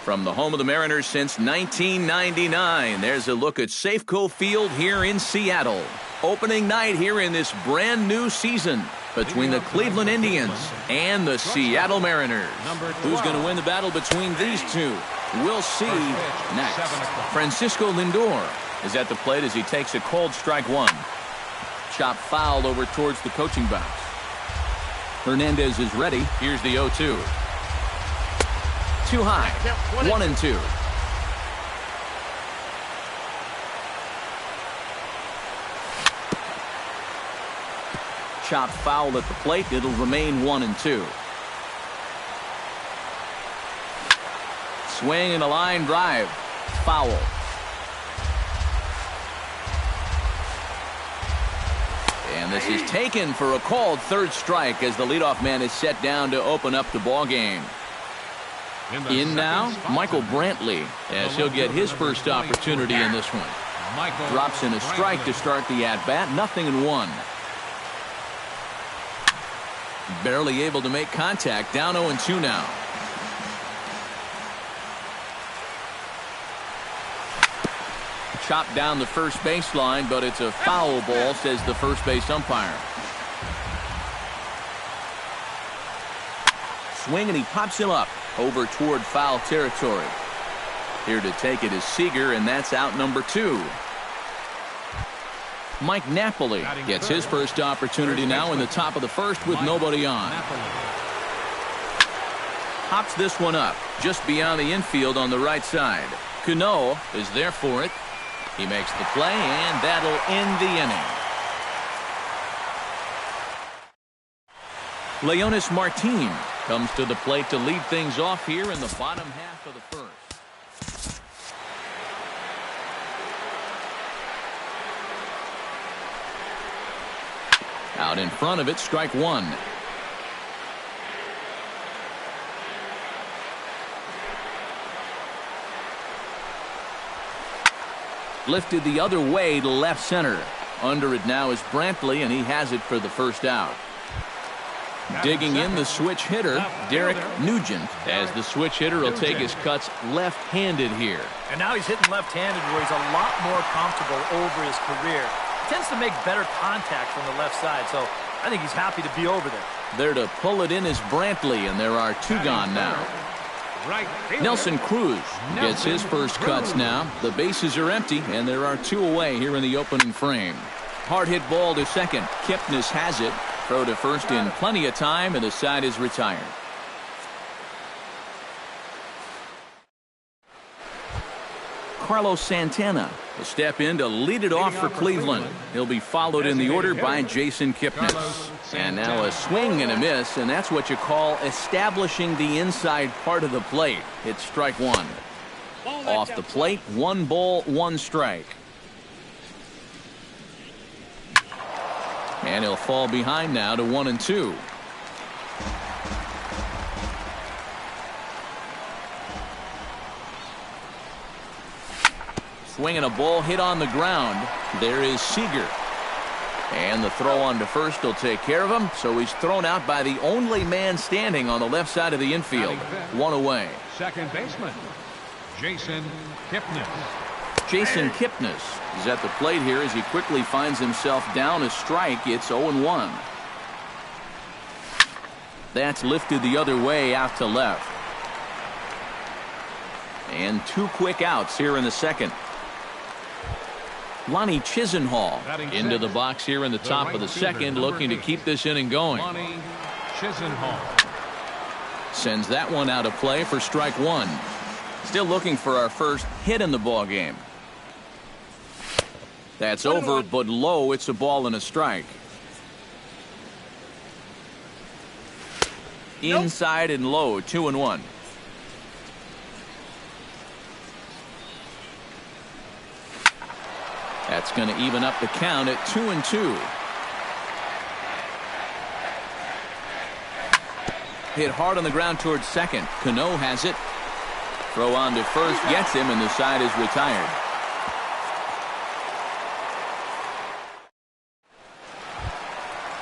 From the home of the Mariners since 1999, there's a look at Safeco Field here in Seattle. Opening night here in this brand new season between the Cleveland Indians and the Seattle Mariners. Who's going to win the battle between these two? We'll see next. Francisco Lindor is at the plate as he takes a cold strike one. Chop foul over towards the coaching box. Hernandez is ready. Here's the 0-2. Too high. 1-2. Chop foul at the plate. It'll remain 1-2. Swing and a line drive. Foul. And this is taken for a called third strike as the leadoff man is set down to open up the ball game. In now, Michael Brantley, as he'll get his first opportunity in this one. Drops in a strike to start the at-bat. 0-1. Barely able to make contact. Down 0-2 now. Chopped down the first baseline, but it's a foul ball, says the first base umpire. Swing, and he pops him up over toward foul territory. Here to take it is Seager, and that's out number 2. Mike Napoli gets his first opportunity now in the top of the first with nobody on. Hops this one up just beyond the infield on the right side. Cano is there for it. He makes the play, and that'll end the inning. Leonis Martin comes to the plate to lead things off here in the bottom half of the first. Out in front of it, strike one. Lifted the other way to left center. Under it now is Brantley, and he has it for the first out. Digging in the switch hitter, Derek Nugent, as the switch hitter will take his cuts left-handed here. And now he's hitting left-handed where he's a lot more comfortable over his career. He tends to make better contact from the left side, so I think he's happy to be over there. There to pull it in is Brantley, and there are 2 gone now. Nelson Cruz gets his first cuts now. The bases are empty, and there are 2 away here in the opening frame. Hard hit ball to second. Kipnis has it. Throw to first in plenty of time, and the side is retired. Carlos Santana will step in to lead it off for Cleveland. He'll be followed in the order by Jason Kipnis. And now a swing and a miss, and that's what you call establishing the inside part of the plate. It's strike one. Off the plate, 1 ball, 1 strike. And he'll fall behind now to 1-2. Swinging a ball hit on the ground. There is Seager. And the throw on to first will take care of him. So he's thrown out by the only man standing on the left side of the infield. 1 away. Second baseman, Jason Kipnis. Jason Kipnis is at the plate here as he quickly finds himself down a strike. It's 0-1. That's lifted the other way out to left. And 2 quick outs here in the second. Lonnie Chisenhall into the box here in the top of the second, looking to keep this inning going. Lonnie Chisenhall sends that one out of play for strike one. Still looking for our first hit in the ball game. That's over, but low. It's a ball and a strike. Inside and low, 2-1. That's going to even up the count at 2-2. Hit hard on the ground towards second. Cano has it. Throw on to first, gets him, and the side is retired.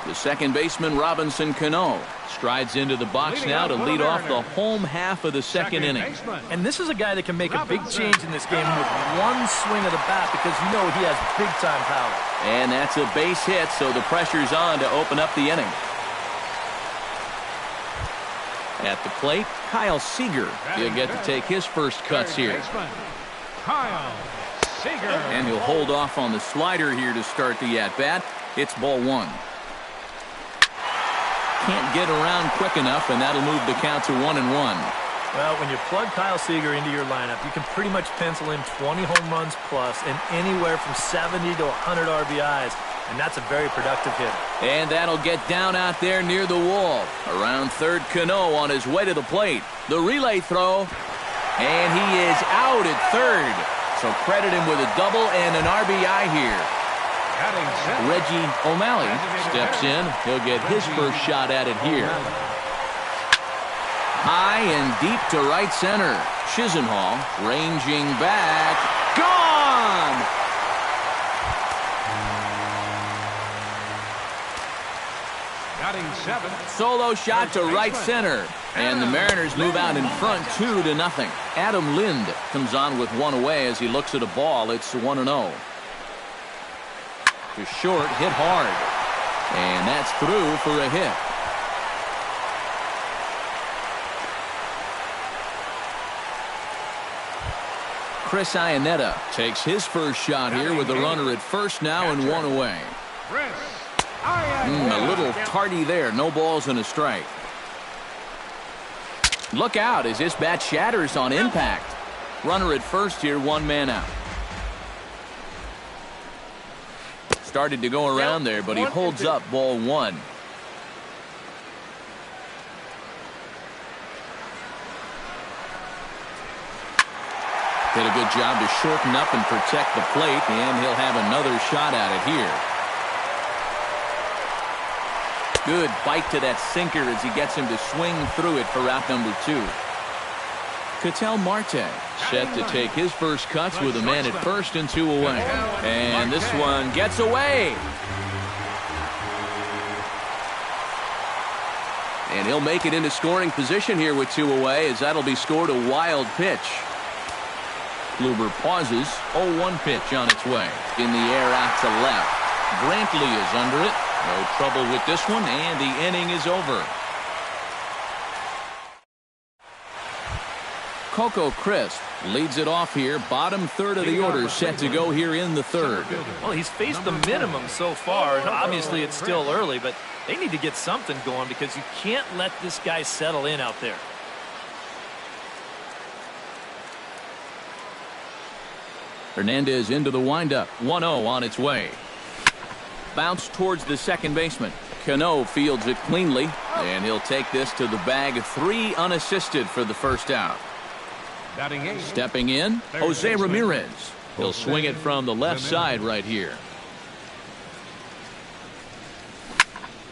The The second baseman, Robinson Cano, strides into the box now to lead off the home half of the second inning. And this is a guy that can make a big change in this game with one swing of the bat because you know he has big-time power. And that's a base hit, so the pressure's on to open up the inning. At the plate, Kyle Seager. He'll get to take his first cuts here. Kyle Seager. And he'll hold off on the slider here to start the at-bat. It's ball one. Can't get around quick enough, and that'll move the count to 1-1. Well, when you plug Kyle Seager into your lineup, you can pretty much pencil in 20 home runs plus and anywhere from 70 to 100 RBIs, and that's a very productive hitter. And that'll get down out there near the wall. Around third, Cano on his way to the plate. The relay throw, and he is out at third. So credit him with a double and an RBI here. Reggie O'Malley steps in. He'll get his first shot at it here. High and deep to right center. Chisenhall ranging back. Gone! Batting seventh. Solo shot to right center. And the Mariners move out in front 2-0. Adam Lind comes on with one away as he looks at a ball. It's 1-0. To short, hit hard. And that's through for a hit. Chris Iannetta takes his first shot here with the runner at first now and one away. A little tardy there. No balls and a strike. Look out as this bat shatters on impact. Runner at first here, one man out. Started to go around there, but he holds up ball one. Did a good job to shorten up and protect the plate, and he'll have another shot at it here. Good bite to that sinker as he gets him to swing through it for out number 2. Ketel Marte set to take his first cuts with a man at first and 2 away. And this one gets away. And he'll make it into scoring position here with 2 away as that'll be scored a wild pitch. Kluber pauses. 0-1 pitch on its way. In the air out to left. Brantley is under it. No trouble with this one, and the inning is over. Coco Crisp leads it off here. Bottom third of the order set to go here in the third. Well, he's faced the minimum so far, and obviously it's still early, but they need to get something going because you can't let this guy settle in out there. Hernandez into the windup. 1-0 on its way. Bounce towards the second baseman. Cano fields it cleanly, and he'll take this to the bag. 3 unassisted for the first out. Stepping in, Jose Ramirez. He'll swing it from the left side right here.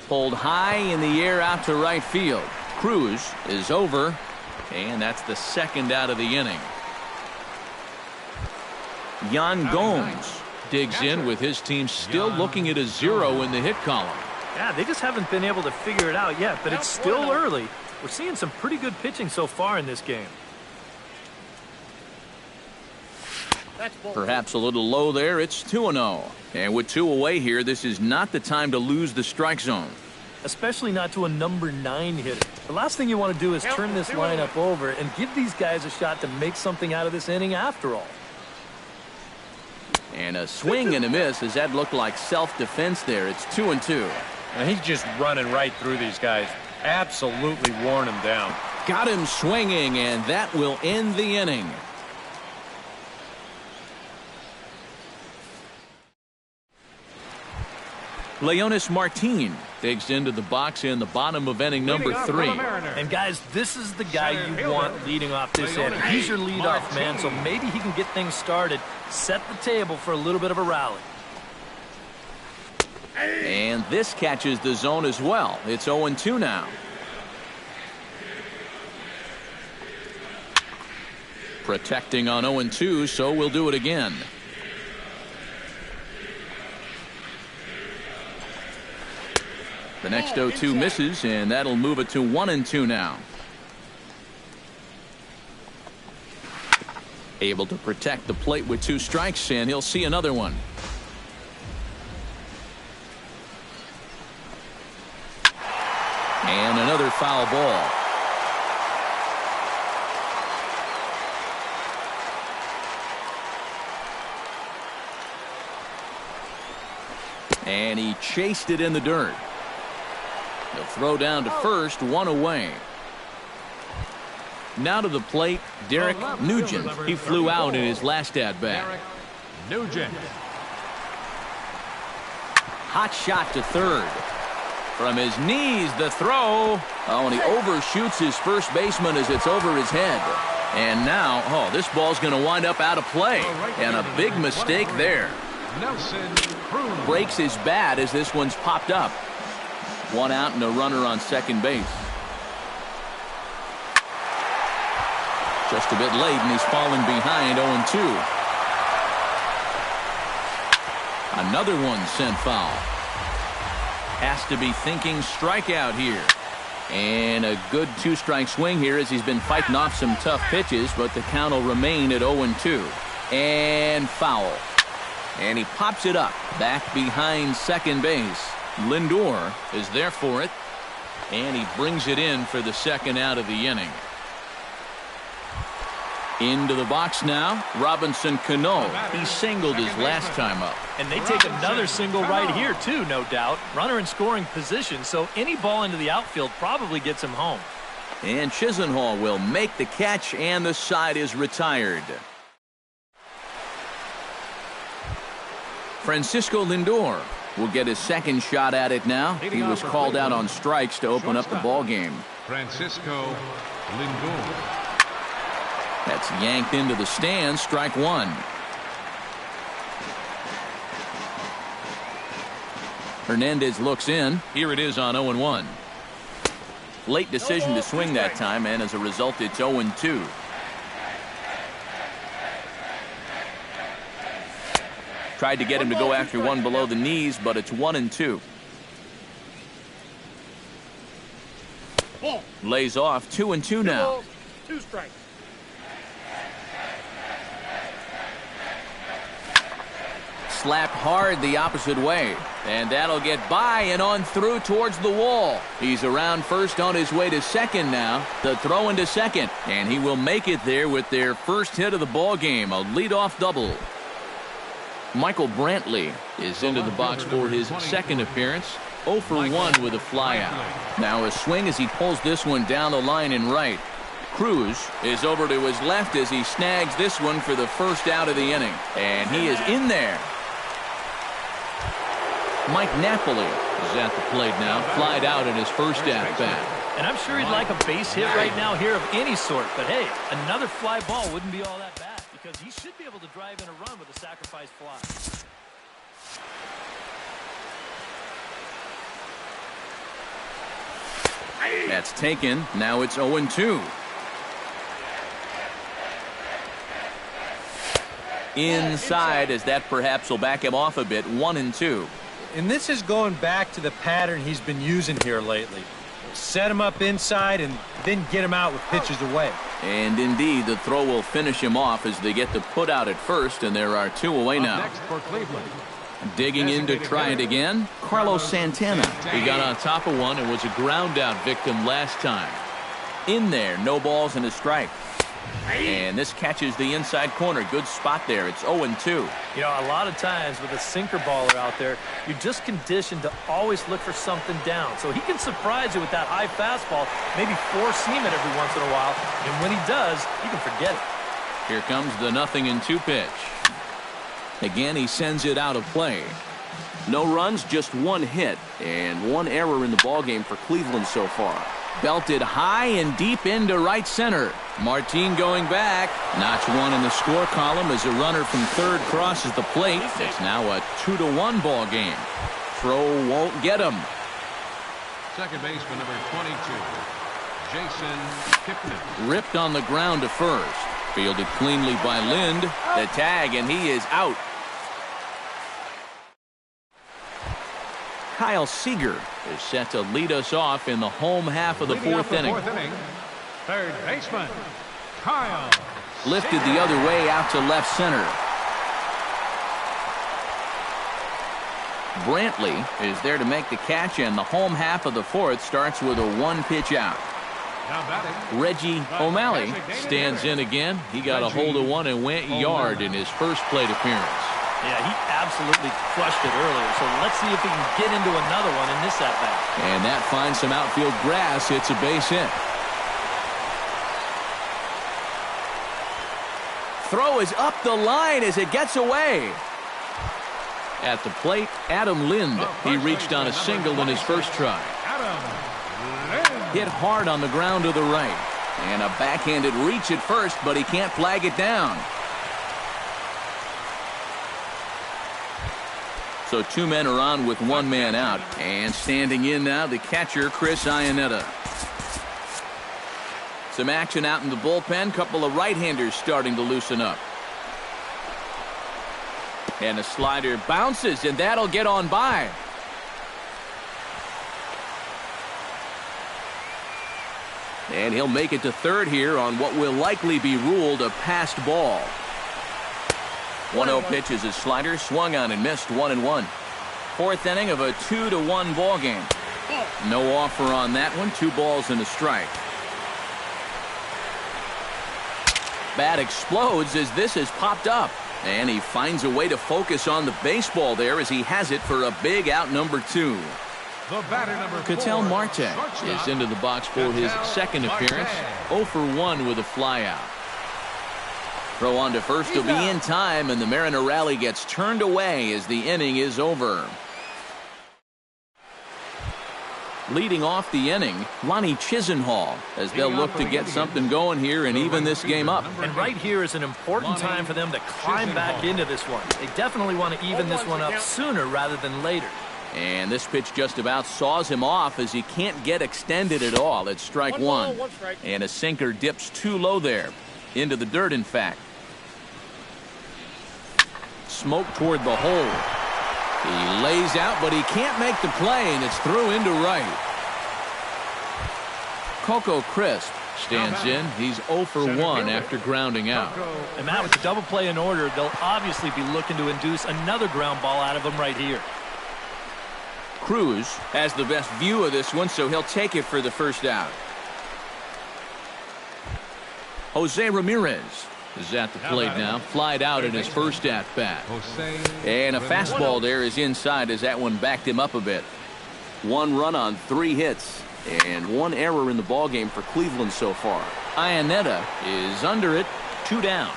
Pulled high in the air out to right field. Cruz is over, and that's the second out of the inning. Yan Gomes digs in with his team still looking at a 0 in the hit column. Yeah, they just haven't been able to figure it out yet, but it's still early. We're seeing some pretty good pitching so far in this game. Perhaps a little low there. It's 2-0. And with 2 away here, this is not the time to lose the strike zone. Especially not to a number 9 hitter. The last thing you want to do is turn this lineup over and give these guys a shot to make something out of this inning after all. And a swing and a miss as that looked like self-defense there. It's 2-2. And he's just running right through these guys. Absolutely worn them down. Got him swinging, and that will end the inning. Leonis Martin digs into the box in the bottom of inning number 3. And guys, this is the guy you want leading off this inning. He's your leadoff man, so maybe he can get things started, set the table for a little bit of a rally. And this catches the zone as well. It's 0-2 now. Protecting on 0-2, so we'll do it again. The next 0-2 misses, and that'll move it to 1-2 now. Able to protect the plate with 2 strikes, and he'll see another one. And another foul ball. And he chased it in the dirt. He'll throw down to first, 1 away. Now to the plate, Derek Nugent. He flew out in his last at-bat. Nugent. Hot shot to third. From his knees, the throw. Oh, and he overshoots his first baseman as it's over his head. And now, this ball's going to wind up out of play. And a big mistake there. Breaks his bat as this one's popped up. 1 out and a runner on second base. Just a bit late, and he's fallen behind 0-2. Another one sent foul. Has to be thinking strikeout here. And a good 2-strike swing here as he's been fighting off some tough pitches, but the count will remain at 0-2. And foul. And he pops it up back behind second base. Lindor is there for it. And he brings it in for the second out of the inning. Into the box now, Robinson Cano. He singled his last time up. And they take another single right here, too, no doubt. Runner in scoring position, so any ball into the outfield probably gets him home. And Chisenhall will make the catch, and the side is retired. Francisco Lindor will get his second shot at it now. He was called out on strikes to open up the ball game. Francisco Lindor. That's yanked into the stands, strike 1. Hernandez looks in. Here it is on 0-1. Late decision to swing that time, and as a result, it's 0-2. Tried to get him to go after one below the knees, but it's 1-2. Lays off 2-2 now. 2 strikes. Slapped hard the opposite way, and that'll get by and on through towards the wall. He's around first on his way to second now. The throw into second, and he will make it there with their first hit of the ball game, a leadoff double. Michael Brantley is into the box for his second appearance. 0 for 1 with a flyout. Now a swing as he pulls this one down the line and right. Cruz is over to his left as he snags this one for the first out of the inning. And he is in there. Mike Napoli is at the plate now, flied out in his first at-bat. And I'm sure he'd like a base hit right now here of any sort. But hey, another fly ball wouldn't be all that bad because he should be able to drive in a run with a sacrifice fly. That's taken. Now it's 0-2. Inside as that perhaps will back him off a bit. 1-2. And this is going back to the pattern he's been using here lately. Set him up inside and then get him out with pitches away. And indeed, the throw will finish him off as they get the put out at first, and there are 2 away now. Next for Cleveland. Digging in to try it again, Carlos Santana. He got on top of one and was a ground out victim last time. In there, no balls and a strike. And this catches the inside corner. Good spot there. It's 0-2. You know, a lot of times with a sinker baller out there, you're just conditioned to always look for something down. So he can surprise you with that high fastball, maybe four seam it every once in a while. And when he does, you can forget it. Here comes the 0-2 pitch. Again, he sends it out of play. No runs, just 1 hit, and 1 error in the ballgame for Cleveland so far. Belted high and deep into right center. Martin going back. Notch 1 in the score column as a runner from third crosses the plate. It's now a 2-1 ball game. Throw won't get him. Second baseman number 22, Jason Kipnis. Ripped on the ground to first. Fielded cleanly by Lind. The tag, and he is out. Kyle Seager is set to lead us off in the home half of the fourth inning. Third baseman, Kyle. Lifted the other way out to left center. Brantley is there to make the catch, and the home half of the fourth starts with a one-pitch out. Reggie O'Malley stands in again. He got a hold of one and went yard in his first plate appearance. Yeah, he absolutely crushed it earlier, so let's see if he can get into another one in this at-bat. And that finds some outfield grass. It's a base hit. Throw is up the line as it gets away. At the plate, Adam Lind. He reached on a single in his first try. Hit hard on the ground to the right. And a backhanded reach at first, but he can't flag it down. So two men are on with one man out. And standing in now, the catcher, Chris Iannetta. Some action out in the bullpen. Couple of right-handers starting to loosen up. And a slider bounces, and that'll get on by. And he'll make it to third here on what will likely be ruled a passed ball. 1-0 pitch is his slider, swung on and missed, 1-1. Fourth inning of a 2-1 ball game. No offer on that one, 2 balls and a strike. Bat explodes as this has popped up. And he finds a way to focus on the baseball there as he has it for a big out number 2. Ketel Marte is into the box for his second appearance. 0 for 1 with a flyout. Throw on to first will be in time, and the Mariner rally gets turned away as the inning is over. Leading off the inning, Lonnie Chisenhall, as they'll look to get something going here and even this game up. And right here is an important time for them to climb back into this one. They definitely want to even this one up sooner rather than later. And this pitch just about saws him off as he can't get extended at all. It's strike one. And a sinker dips too low there. Into the dirt, in fact. Smoke toward the hole. He lays out, but he can't make the play, and it's through into right. Coco Crisp stands in. He's 0 for 1 after grounding out. And Matt, with the double play in order, they'll obviously be looking to induce another ground ball out of him right here. Cruz has the best view of this one, so he'll take it for the first out. Jose Ramirez is at the plate now. Flied out in his first at-bat. And a fastball there is inside as that one backed him up a bit. 1 run on 3 hits. And 1 error in the ballgame for Cleveland so far. Iannetta is under it. 2 down.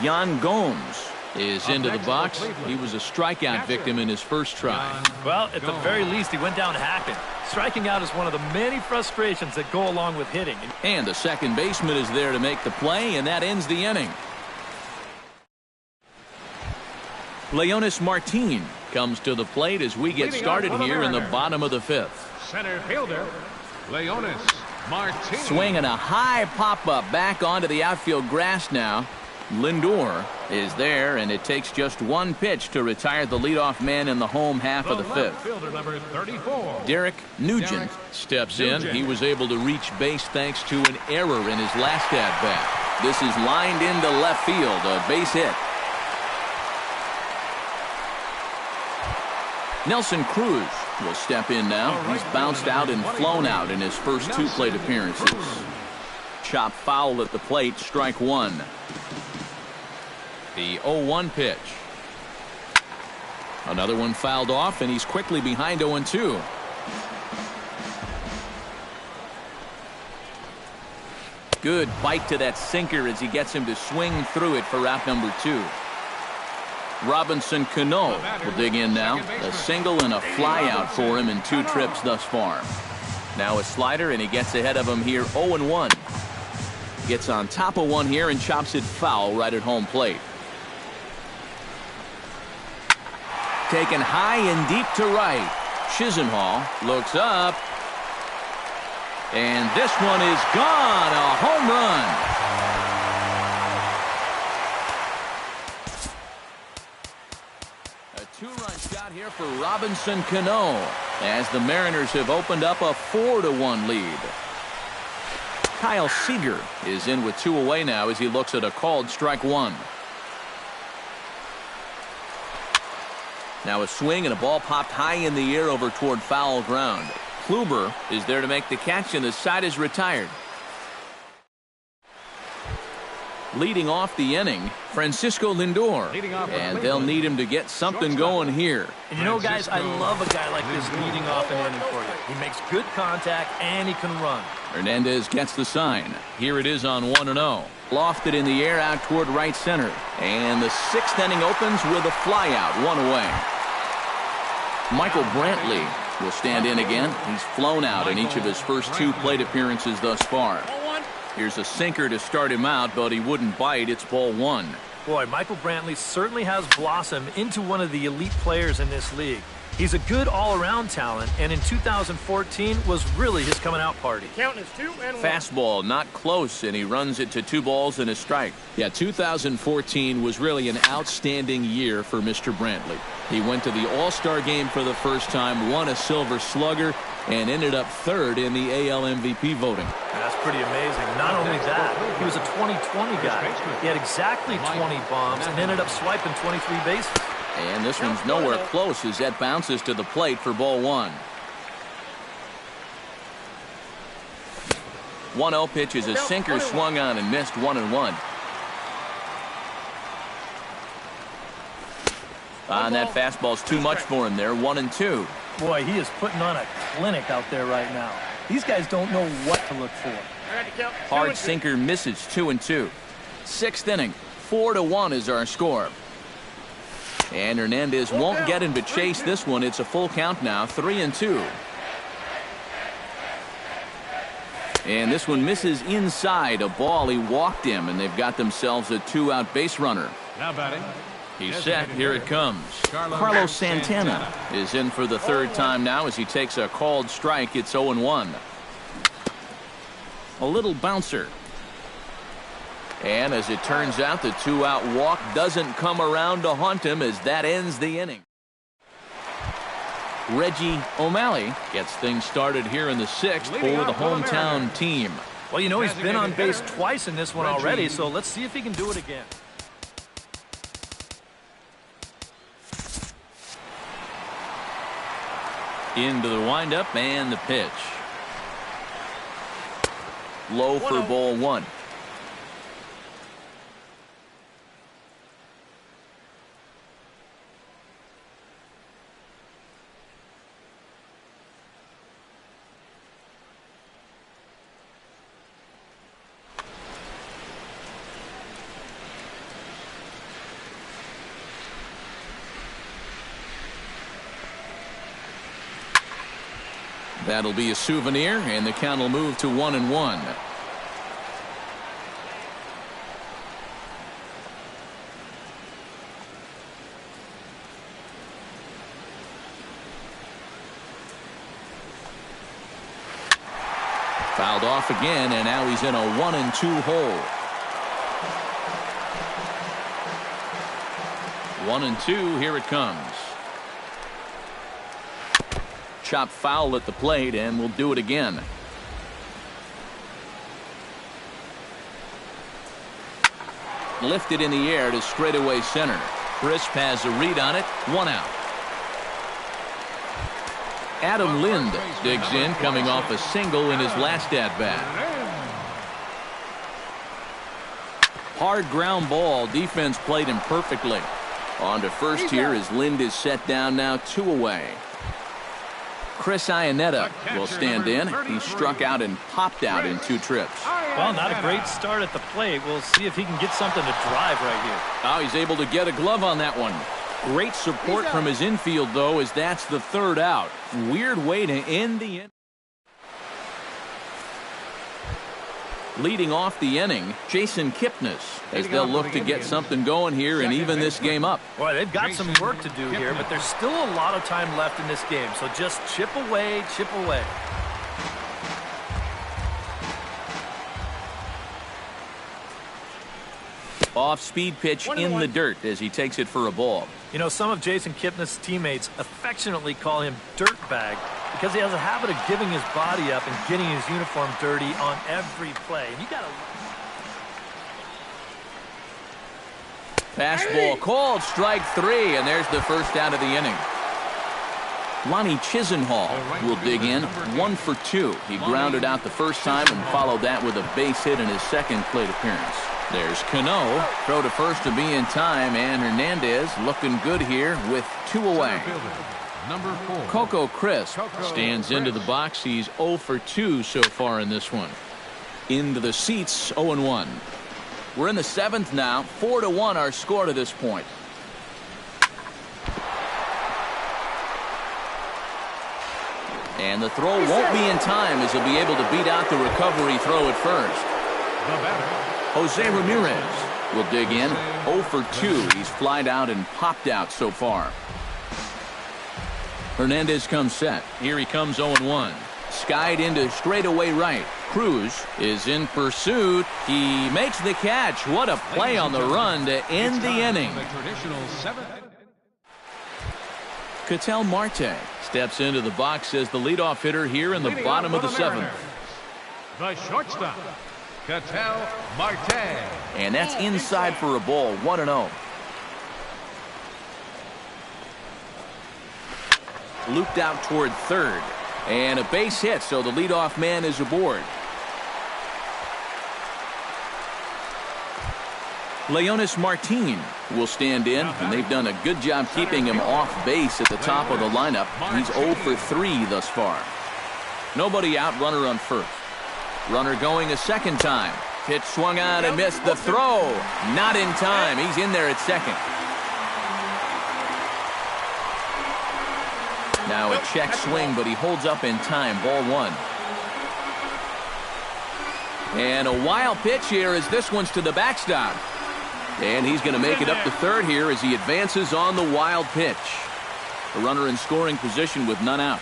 Yan Gomes is into the box. He was a strikeout victim in his first try. Well, at the very least, he went down hacking. Striking out is one of the many frustrations that go along with hitting. And the second baseman is there to make the play, and that ends the inning. Leonis Martin comes to the plate as we get started here in the bottom of the 5th. Center fielder, Leonis Martin. Swinging a high pop-up back onto the outfield grass now. Lindor is there, and it takes just 1 pitch to retire the leadoff man in the home half of the 5th. Fielder number 34. Derek Nugent steps in. He was able to reach base thanks to an error in his last at-bat. This is lined into left field, a base hit. Nelson Cruz will step in now. He's bounced out and flown out in his first 2 plate appearances. Chop foul at the plate, strike 1. The 0-1 pitch. Another one fouled off, and he's quickly behind 0-2. Good bite to that sinker as he gets him to swing through it for out number 2. Robinson Cano will dig in now. A single and a fly out for him in 2 trips thus far. Now a slider, and he gets ahead of him here 0-1. Gets on top of one here and chops it foul right at home plate. Taken high and deep to right. Chisenhall looks up. And this one is gone. A home run. for Robinson Cano as the Mariners have opened up a 4-1 lead. Kyle Seager is in with 2 away now as he looks at a called strike 1. Now a swing and a ball popped high in the air over toward foul ground. Kluber is there to make the catch and the side is retired. Leading off the inning, Francisco Lindor, and they'll need him to get something going here. And you know, guys, I love a guy like this leading off an inning for you. He makes good contact and he can run. Hernandez gets the sign. Here it is on 1-0. Lofted in the air out toward right center. And the 6th inning opens with a flyout, 1 away. Michael Brantley will stand in again. He's flown out in each of his first 2 plate appearances thus far. Here's a sinker to start him out, but he wouldn't bite. It's ball 1. Boy, Michael Brantley certainly has blossomed into one of the elite players in this league. He's a good all-around talent, and in 2014 was really his coming-out party. Counting is 2 and 1. Fastball not close, and he runs it to 2 balls and a strike. Yeah, 2014 was really an outstanding year for Mr. Brantley. He went to the All-Star game for the first time, won a Silver Slugger, and ended up 3rd in the AL MVP voting. That's pretty amazing. Not only that, he was a 20-20 guy. He had exactly 20 bombs and ended up swiping 23 bases. And this one's nowhere close as that bounces to the plate for ball 1. 1-0 pitch is a sinker swung on and missed 1-1. And that fastball's too much for him there, 1-2. Boy, he is putting on a clinic out there right now. These guys don't know what to look for. Hard sinker misses, 2-2. 6th inning, 4-1 is our score. And Hernandez won't get him to chase this one. It's a full count now, 3-2. And this one misses inside a ball. He walked him, and they've got themselves a 2-out base runner. Now batting. He's set. Here it comes. Carlos Santana is in for the 3rd time now as he takes a called strike. It's 0-1. A little bouncer. And as it turns out, the 2-out walk doesn't come around to haunt him as that ends the inning. Reggie O'Malley gets things started here in the 6th for the hometown team. Well, you know, he's been on base twice in this one already, so let's see if he can do it again. Into the windup and the pitch. Low for ball 1. That'll be a souvenir, and the count will move to 1-1. Fouled off again, and now he's in a 1-2 hole. 1-2, here it comes. Chop foul at the plate, and we'll do it again. Lifted in the air to straightaway center. Crisp has a read on it. 1 out. Adam Lind digs in, coming off a single in his last at-bat. Hard ground ball. Defense played him perfectly. On to first here as Lind is set down now, 2 away. Chris Iannetta will stand in. He struck out and popped out in 2 trips. Well, not a great start at the plate. We'll see if he can get something to drive right here. Oh, he's able to get a glove on that one. Great support from his infield, though, as that's the 3rd out. Weird way to end the inning. Leading off the inning, Jason Kipnis, as they'll look to get something going here and even this game up. Boy, they've got some work to do here, but there's still a lot of time left in this game, so just chip away, chip away. Off-speed pitch in the dirt as he takes it for a ball. You know, some of Jason Kipnis' teammates affectionately call him Dirtbag because he has a habit of giving his body up and getting his uniform dirty on every play. And you got to... Fastball called, strike 3, and there's the first out of the inning. Lonnie Chisenhall will dig in, 1 for 2. He grounded out the first time and followed that with a base hit in his second plate appearance. There's Cano, throw to first to be in time, and Hernandez looking good here with 2 away. Number 4. Coco Crisp stands into the box. He's 0 for 2 so far in this one. Into the seats, 0-1. We're in the 7th now, 4-1 our score to this point. And the throw won't be in time as he'll be able to beat out the recovery throw at first. Jose Ramirez will dig in, 0 for 2. He's flied out and popped out so far. Hernandez comes set. Here he comes 0-1. Skied into straightaway right. Cruz is in pursuit. He makes the catch. What a play on the run to end the inning. Ketel Marte steps into the box as the leadoff hitter here in the bottom of the 7th. The shortstop, Ketel Marte. And that's inside for a ball, 1-0. Looped out toward third. And a base hit, so the leadoff man is aboard. Leonis Martin will stand in, and they've done a good job keeping him off base at the top of the lineup. He's 0 for 3 thus far. Nobody out, runner on first. Runner going a second time. Pitch swung on and missed the throw. Not in time. He's in there at second. Now a check swing, but he holds up in time. Ball 1. And a wild pitch here as this one's to the backstop. And he's going to make it up to third here as he advances on the wild pitch. A runner in scoring position with none out.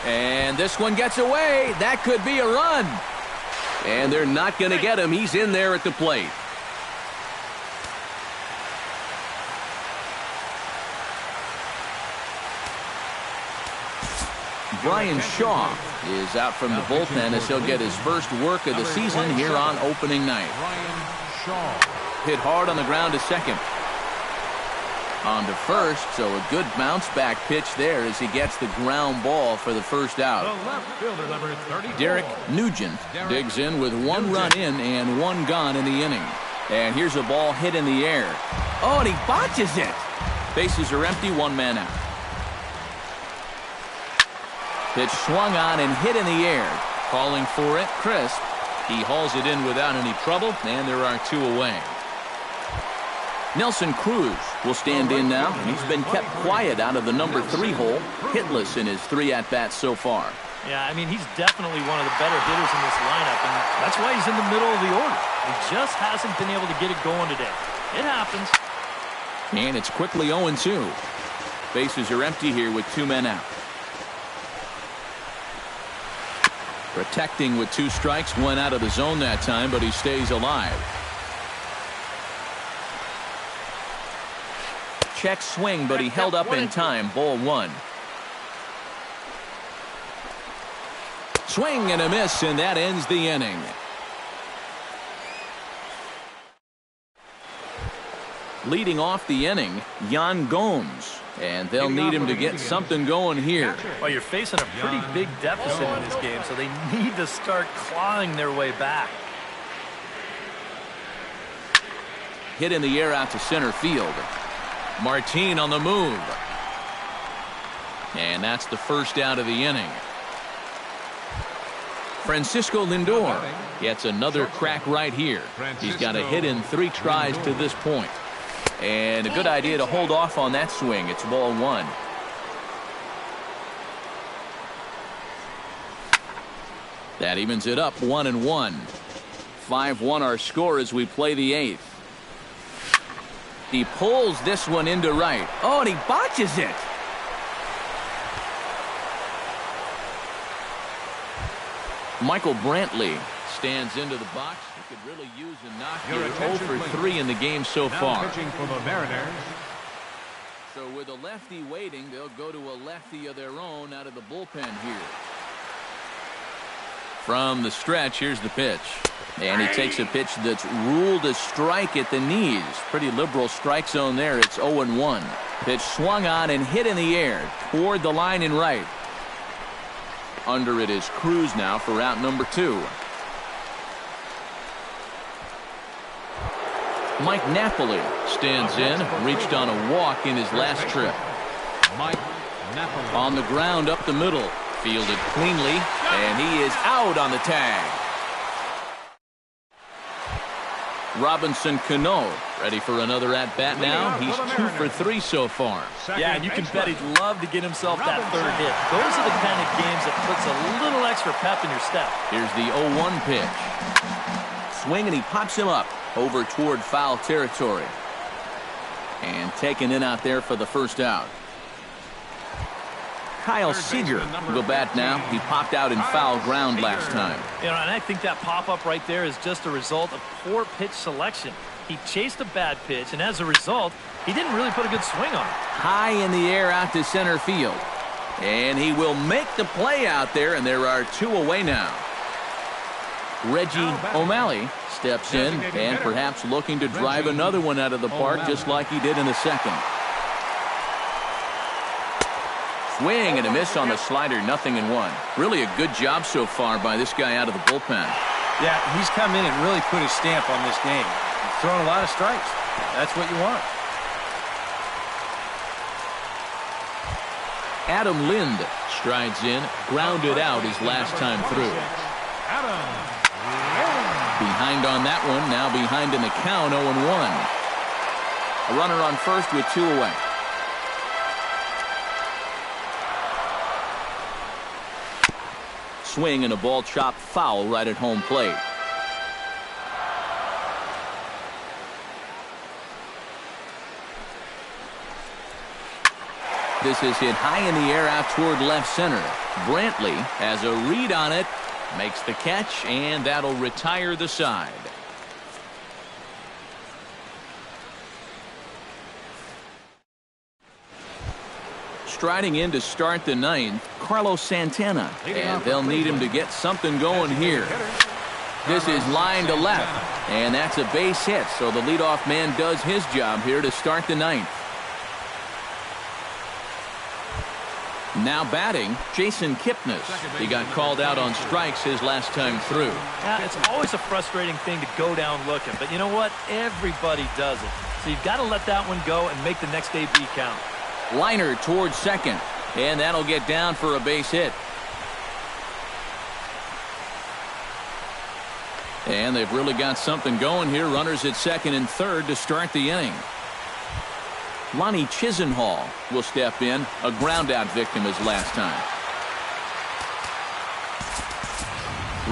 And this one gets away. That could be a run. And they're not going to get him. He's in there at the plate. Brian Shaw is out from the bullpen as he'll get his first work of the season here on opening night. Hit hard on the ground to second. On to first, so a good bounce back pitch there as he gets the ground ball for the first out. Derek Nugent digs in with 1 run in and 1 gone in the inning. And here's a ball hit in the air. Oh, and he botches it. Bases are empty, 1 man out. Pitch swung on and hit in the air. Calling for it, Crisp. He hauls it in without any trouble, and there are 2 away. Nelson Cruz will stand in now. He's been kept quiet out of the number 3 hole, hitless in his 3 at-bats so far. Yeah, I mean, he's definitely one of the better hitters in this lineup, and that's why he's in the middle of the order. He just hasn't been able to get it going today. It happens. And it's quickly 0-2. Bases are empty here with 2 men out. Protecting with 2 strikes, 1 out of the zone that time, but he stays alive. Check swing, but he held up in time. Ball 1. Swing and a miss, and that ends the inning. Leading off the inning, Yan Gomes. And they'll need him to get something going here. Well, you're facing a pretty big deficit in this game, so they need to start clawing their way back. Hit in the air out to center field. Martin on the move. And that's the first out of the inning. Francisco Lindor gets another crack right here. He's got a hit in 3 tries to this point. And a good idea to hold off on that swing. It's ball 1. That evens it up 1-1. 5-1 our score as we play the 8th. He pulls this one into right. Oh, and he botches it. Michael Brantley stands into the box. He could really use a knock here. 0 for 3 in the game so far. Pitching for the Mariners. So with a lefty waiting, they'll go to a lefty of their own out of the bullpen here. From the stretch, here's the pitch. And he takes a pitch that's ruled a strike at the knees. Pretty liberal strike zone there. It's 0-1. Pitch swung on and hit in the air toward the line and right. Under it is Cruz now for out number 2. Mike Napoli stands in, reached on a walk in his last trip. Mike Napoli. On the ground up the middle, fielded cleanly, and he is out on the tag. Robinson Cano ready for another at-bat now. He's 2 for 3 so far. Yeah, and you can bet he'd love to get himself that third hit. Those are the kind of games that puts a little extra pep in your step. Here's the 0-1 pitch. Swing, and he pops him up over toward foul territory. And taken in out there for the first out. Kyle Seager will bat now. He popped out in foul ground last time. You know, and I think that pop-up right there is just a result of poor pitch selection. He chased a bad pitch, and as a result, he didn't really put a good swing on it. High in the air out to center field. And he will make the play out there, and there are 2 away now. Reggie O'Malley steps in and perhaps looking to drive another one out of the park just like he did in the second. Swing and a miss on the slider, 0-1. Really a good job so far by this guy out of the bullpen. Yeah, he's come in and really put his stamp on this game. He's thrown a lot of strikes. That's what you want. Adam Lind strides in, grounded out his last time through. Behind on that one, now behind in the count, 0-1. A runner on first with 2 away. Swing and a ball chopped foul right at home plate. This is hit high in the air out toward left center. Brantley has a read on it, makes the catch, and that'll retire the side. Striding in to start the 9th, Carlos Santana, and they'll need him to get something going here. This is line to left, and that's a base hit, so the leadoff man does his job here to start the 9th. Now batting, Jason Kipnis. He got called out on strikes his last time through. Yeah, it's always a frustrating thing to go down looking, but you know what? Everybody does it. So you've got to let that one go and make the next AB count. Liner towards second, and that'll get down for a base hit. And they've really got something going here. Runners at second and third to start the inning. Lonnie Chisenhall will step in, a ground-out victim as last time.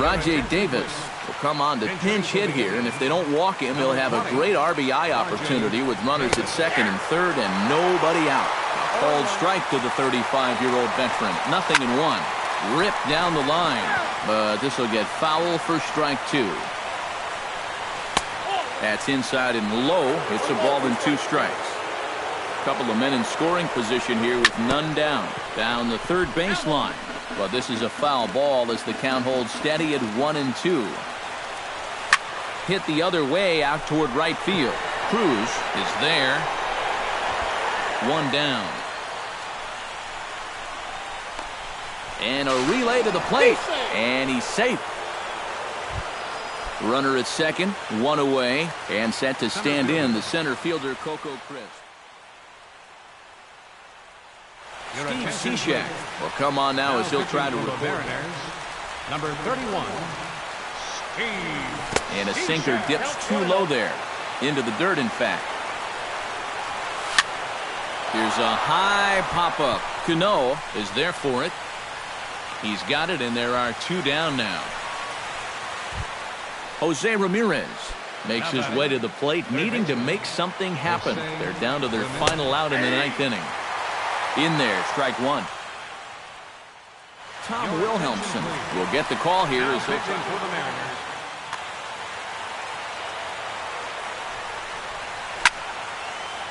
Rajay Davis will come on to pinch hit here, and if they don't walk him, he'll have a great RBI opportunity with runners at second and third and nobody out. Called strike to the 35-year-old veteran. 0-1. Ripped down the line, but this will get foul for strike 2. That's inside and low. It's a ball and 2 strikes. Couple of men in scoring position here with none down. Down the third baseline. But this is a foul ball as the count holds steady at 1-2. Hit the other way out toward right field. Cruz is there. 1 down. And a relay to the plate. And he's safe. Runner at second, 1 away, and set to stand in the center fielder, Coco Crisp. Steve Cishek will come on now as he'll try to report. Number 31, Steve. And a sinker dips too low there. Into the dirt, in fact. Here's a high pop-up. Cano is there for it. He's got it, and there are 2 down now. Jose Ramirez makes his way to the plate, needing to make something happen. They're down to their final out in the 9th inning. In there, strike 1. Tom Wilhelmsen will get the call here as Pitching for the Mariners.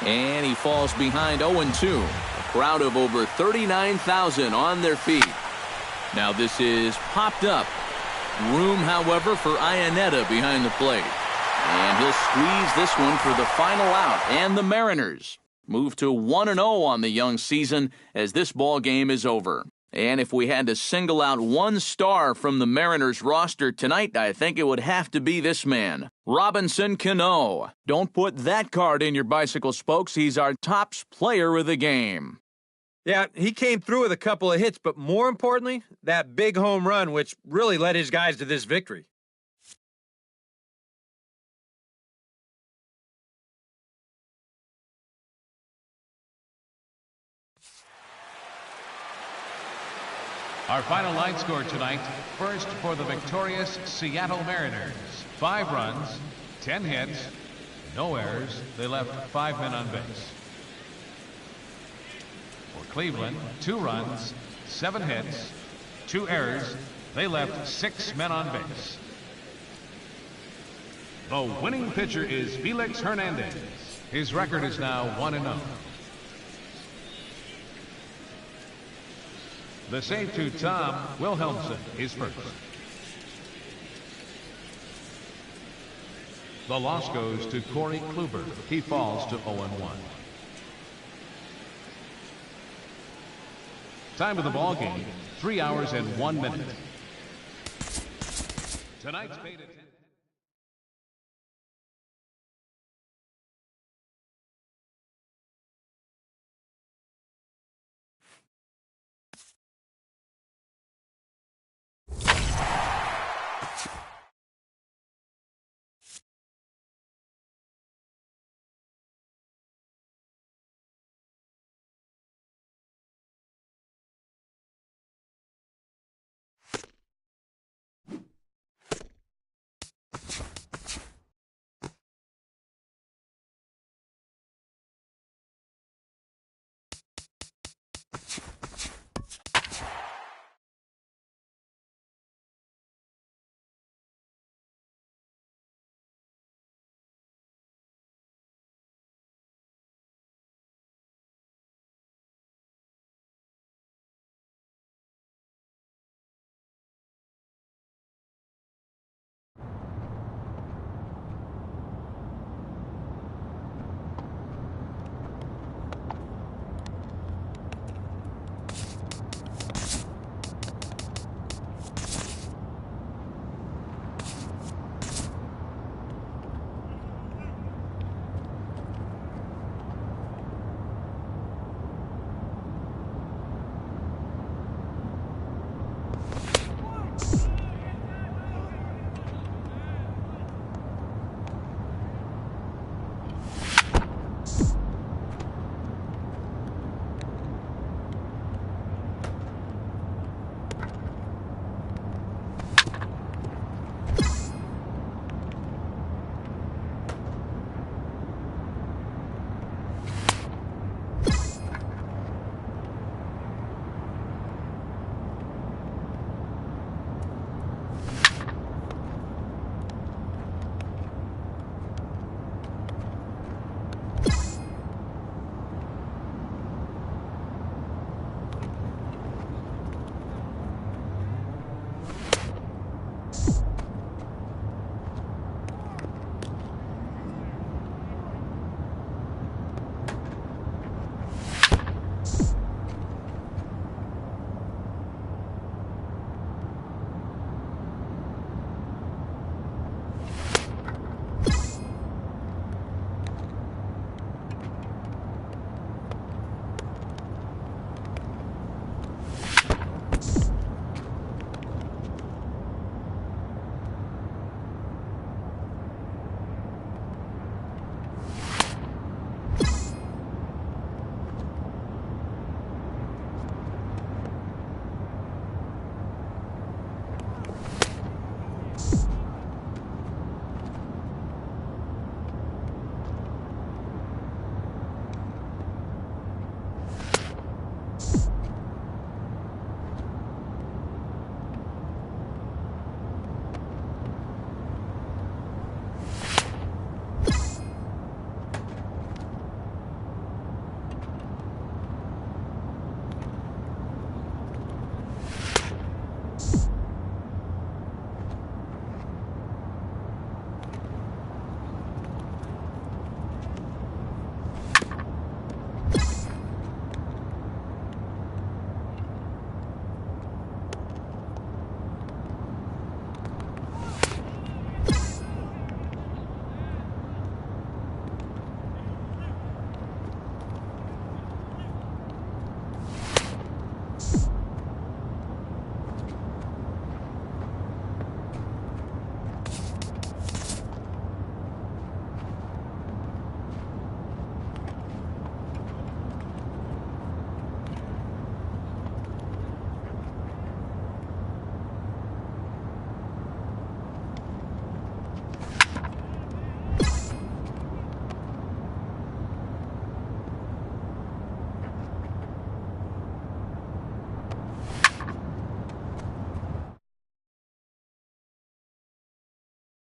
And he falls behind 0-2. A crowd of over 39,000 on their feet. Now this is popped up. Room, however, for Iannetta behind the plate. And he'll squeeze this one for the final out. And the Mariners move to 1-0 on the young season as this ball game is over. And if we had to single out one star from the Mariners roster tonight, I think it would have to be this man, Robinson Cano. Don't put that card in your bicycle spokes. He's our top player of the game. Yeah, he came through with a couple of hits, but more importantly, that big home run, which really led his guys to this victory. Our final line score tonight, first for the victorious Seattle Mariners. 5 runs, 10 hits, no errors. They left 5 men on base. For Cleveland, 2 runs, 7 hits, 2 errors. They left 6 men on base. The winning pitcher is Felix Hernandez. His record is now 1-0. The save to Tom Wilhelmsen is first. The loss goes to Corey Kluber. He falls to 0-1. Time of the ball game, 3 hours and 1 minute. Tonight's paid attention.